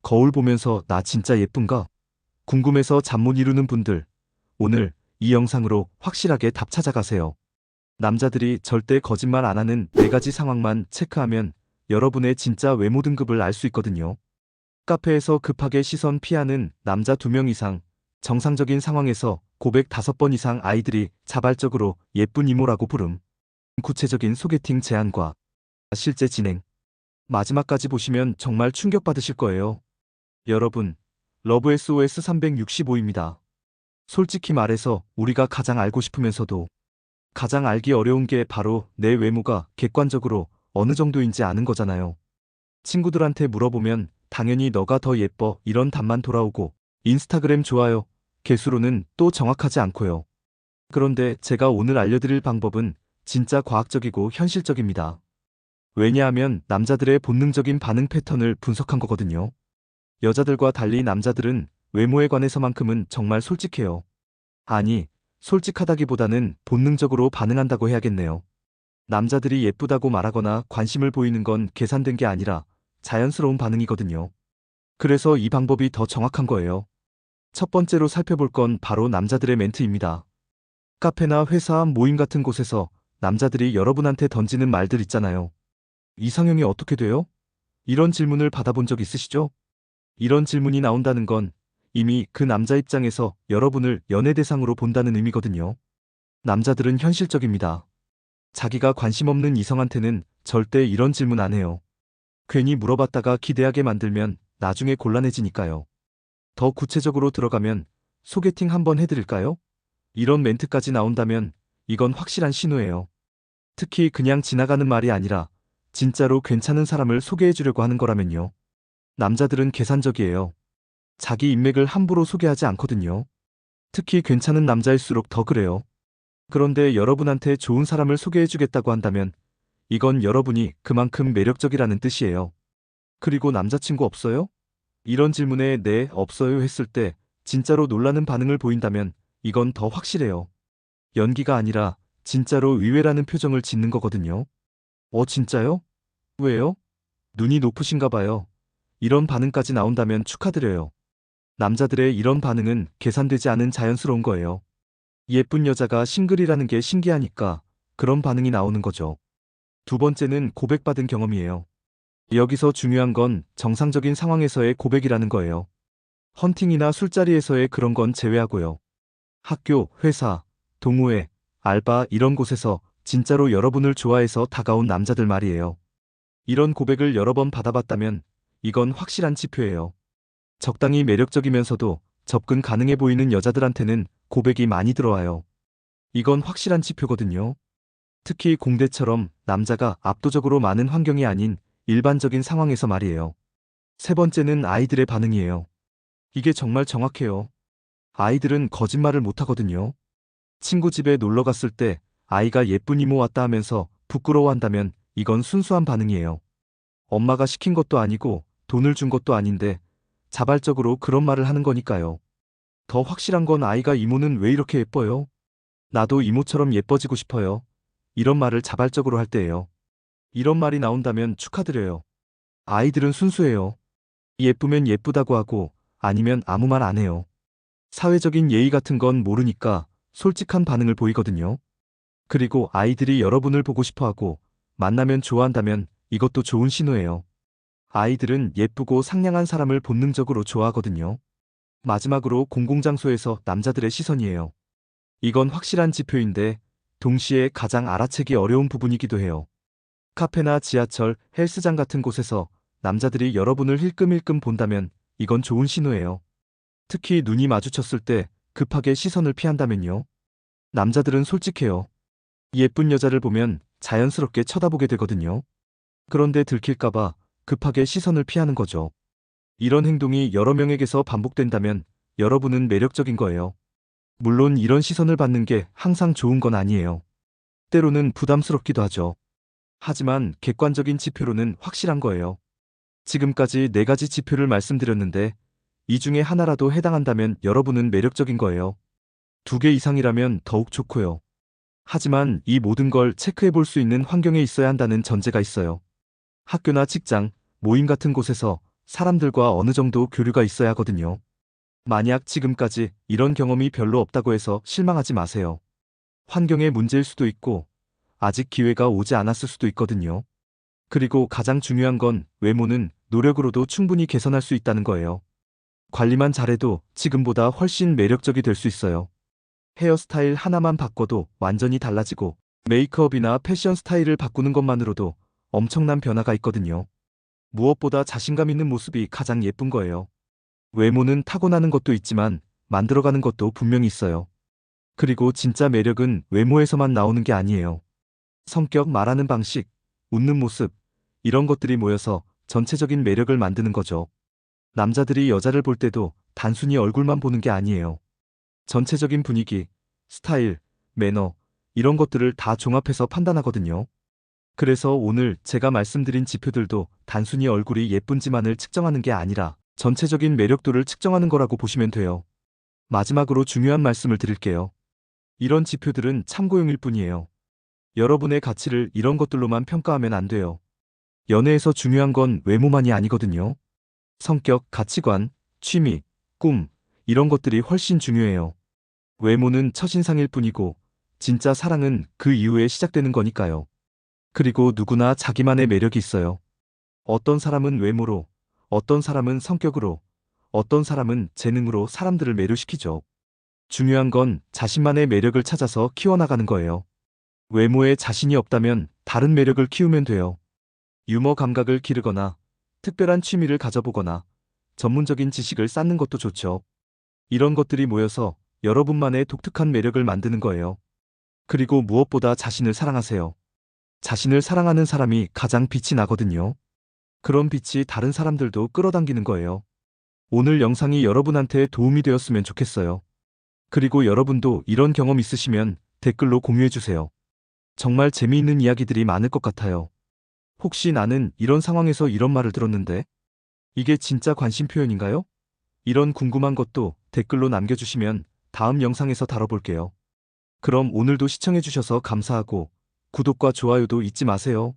거울 보면서 나 진짜 예쁜가? 궁금해서 잠 못 이루는 분들, 오늘 이 영상으로 확실하게 답 찾아가세요. 남자들이 절대 거짓말 안 하는 4가지 상황만 체크하면 여러분의 진짜 외모 등급을 알 수 있거든요. 카페에서 급하게 시선 피하는 남자 2명 이상, 정상적인 상황에서 고백 5번 이상 아이들이 자발적으로 예쁜 이모라고 부름. 구체적인 소개팅 제안과 실제 진행. 마지막까지 보시면 정말 충격받으실 거예요. 여러분, 러브 SOS 365입니다. 솔직히 말해서 우리가 가장 알고 싶으면서도 가장 알기 어려운 게 바로 내 외모가 객관적으로 어느 정도인지 아는 거잖아요. 친구들한테 물어보면 당연히 너가 더 예뻐 이런 답만 돌아오고 인스타그램 좋아요 개수로는 또 정확하지 않고요. 그런데 제가 오늘 알려드릴 방법은 진짜 과학적이고 현실적입니다. 왜냐하면 남자들의 본능적인 반응 패턴을 분석한 거거든요. 여자들과 달리 남자들은 외모에 관해서만큼은 정말 솔직해요. 아니, 솔직하다기보다는 본능적으로 반응한다고 해야겠네요. 남자들이 예쁘다고 말하거나 관심을 보이는 건 계산된 게 아니라 자연스러운 반응이거든요. 그래서 이 방법이 더 정확한 거예요. 첫 번째로 살펴볼 건 바로 남자들의 멘트입니다. 카페나 회사 모임 같은 곳에서 남자들이 여러분한테 던지는 말들 있잖아요. 이상형이 어떻게 돼요? 이런 질문을 받아본 적 있으시죠? 이런 질문이 나온다는 건 이미 그 남자 입장에서 여러분을 연애 대상으로 본다는 의미거든요. 남자들은 현실적입니다. 자기가 관심 없는 이성한테는 절대 이런 질문 안 해요. 괜히 물어봤다가 기대하게 만들면 나중에 곤란해지니까요. 더 구체적으로 들어가면 소개팅 한번 해드릴까요? 이런 멘트까지 나온다면 이건 확실한 신호예요. 특히 그냥 지나가는 말이 아니라 진짜로 괜찮은 사람을 소개해주려고 하는 거라면요. 남자들은 계산적이에요. 자기 인맥을 함부로 소개하지 않거든요. 특히 괜찮은 남자일수록 더 그래요. 그런데 여러분한테 좋은 사람을 소개해주겠다고 한다면 이건 여러분이 그만큼 매력적이라는 뜻이에요. 그리고 남자친구 없어요? 이런 질문에 네, 없어요 했을 때 진짜로 놀라는 반응을 보인다면 이건 더 확실해요. 연기가 아니라 진짜로 의외라는 표정을 짓는 거거든요. 진짜요? 왜요? 눈이 높으신가 봐요. 이런 반응까지 나온다면 축하드려요. 남자들의 이런 반응은 계산되지 않은 자연스러운 거예요. 예쁜 여자가 싱글이라는 게 신기하니까 그런 반응이 나오는 거죠. 두 번째는 고백받은 경험이에요. 여기서 중요한 건 정상적인 상황에서의 고백이라는 거예요. 헌팅이나 술자리에서의 그런 건 제외하고요. 학교, 회사, 동호회, 알바 이런 곳에서 진짜로 여러분을 좋아해서 다가온 남자들 말이에요. 이런 고백을 여러 번 받아봤다면 이건 확실한 지표예요. 적당히 매력적이면서도 접근 가능해 보이는 여자들한테는 고백이 많이 들어와요. 이건 확실한 지표거든요. 특히 공대처럼 남자가 압도적으로 많은 환경이 아닌 일반적인 상황에서 말이에요. 세 번째는 아이들의 반응이에요. 이게 정말 정확해요. 아이들은 거짓말을 못하거든요. 친구 집에 놀러 갔을 때 아이가 예쁜 이모 왔다 하면서 부끄러워한다면 이건 순수한 반응이에요. 엄마가 시킨 것도 아니고 돈을 준 것도 아닌데 자발적으로 그런 말을 하는 거니까요. 더 확실한 건 아이가 이모는 왜 이렇게 예뻐요? 나도 이모처럼 예뻐지고 싶어요. 이런 말을 자발적으로 할 때예요. 이런 말이 나온다면 축하드려요. 아이들은 순수해요. 예쁘면 예쁘다고 하고 아니면 아무 말 안 해요. 사회적인 예의 같은 건 모르니까 솔직한 반응을 보이거든요. 그리고 아이들이 여러분을 보고 싶어 하고 만나면 좋아한다면 이것도 좋은 신호예요. 아이들은 예쁘고 상냥한 사람을 본능적으로 좋아하거든요. 마지막으로 공공장소에서 남자들의 시선이에요. 이건 확실한 지표인데 동시에 가장 알아채기 어려운 부분이기도 해요. 카페나 지하철, 헬스장 같은 곳에서 남자들이 여러분을 힐끔힐끔 본다면 이건 좋은 신호예요. 특히 눈이 마주쳤을 때 급하게 시선을 피한다면요. 남자들은 솔직해요. 예쁜 여자를 보면 자연스럽게 쳐다보게 되거든요. 그런데 들킬까봐 급하게 시선을 피하는 거죠. 이런 행동이 여러 명에게서 반복된다면 여러분은 매력적인 거예요. 물론 이런 시선을 받는 게 항상 좋은 건 아니에요. 때로는 부담스럽기도 하죠. 하지만 객관적인 지표로는 확실한 거예요. 지금까지 4가지 지표를 말씀드렸는데 이 중에 하나라도 해당한다면 여러분은 매력적인 거예요. 2개 이상이라면 더욱 좋고요. 하지만 이 모든 걸 체크해 볼 수 있는 환경에 있어야 한다는 전제가 있어요. 학교나 직장, 모임 같은 곳에서 사람들과 어느 정도 교류가 있어야 하거든요. 만약 지금까지 이런 경험이 별로 없다고 해서 실망하지 마세요. 환경의 문제일 수도 있고, 아직 기회가 오지 않았을 수도 있거든요. 그리고 가장 중요한 건 외모는 노력으로도 충분히 개선할 수 있다는 거예요. 관리만 잘해도 지금보다 훨씬 매력적이 될 수 있어요. 헤어스타일 하나만 바꿔도 완전히 달라지고, 메이크업이나 패션 스타일을 바꾸는 것만으로도 엄청난 변화가 있거든요. 무엇보다 자신감 있는 모습이 가장 예쁜 거예요. 외모는 타고나는 것도 있지만 만들어가는 것도 분명히 있어요. 그리고 진짜 매력은 외모에서만 나오는 게 아니에요. 성격, 말하는 방식, 웃는 모습, 이런 것들이 모여서 전체적인 매력을 만드는 거죠. 남자들이 여자를 볼 때도 단순히 얼굴만 보는 게 아니에요. 전체적인 분위기, 스타일, 매너, 이런 것들을 다 종합해서 판단하거든요. 그래서 오늘 제가 말씀드린 지표들도 단순히 얼굴이 예쁜지만을 측정하는 게 아니라 전체적인 매력도를 측정하는 거라고 보시면 돼요. 마지막으로 중요한 말씀을 드릴게요. 이런 지표들은 참고용일 뿐이에요. 여러분의 가치를 이런 것들로만 평가하면 안 돼요. 연애에서 중요한 건 외모만이 아니거든요. 성격, 가치관, 취미, 꿈, 이런 것들이 훨씬 중요해요. 외모는 첫인상일 뿐이고, 진짜 사랑은 그 이후에 시작되는 거니까요. 그리고 누구나 자기만의 매력이 있어요. 어떤 사람은 외모로, 어떤 사람은 성격으로, 어떤 사람은 재능으로 사람들을 매료시키죠. 중요한 건 자신만의 매력을 찾아서 키워나가는 거예요. 외모에 자신이 없다면 다른 매력을 키우면 돼요. 유머 감각을 기르거나, 특별한 취미를 가져보거나, 전문적인 지식을 쌓는 것도 좋죠. 이런 것들이 모여서 여러분만의 독특한 매력을 만드는 거예요. 그리고 무엇보다 자신을 사랑하세요. 자신을 사랑하는 사람이 가장 빛이 나거든요. 그런 빛이 다른 사람들도 끌어당기는 거예요. 오늘 영상이 여러분한테 도움이 되었으면 좋겠어요. 그리고 여러분도 이런 경험 있으시면 댓글로 공유해주세요. 정말 재미있는 이야기들이 많을 것 같아요. 혹시 나는 이런 상황에서 이런 말을 들었는데, 이게 진짜 관심 표현인가요? 이런 궁금한 것도 댓글로 남겨주시면 다음 영상에서 다뤄볼게요. 그럼 오늘도 시청해주셔서 감사하고 구독과 좋아요도 잊지 마세요.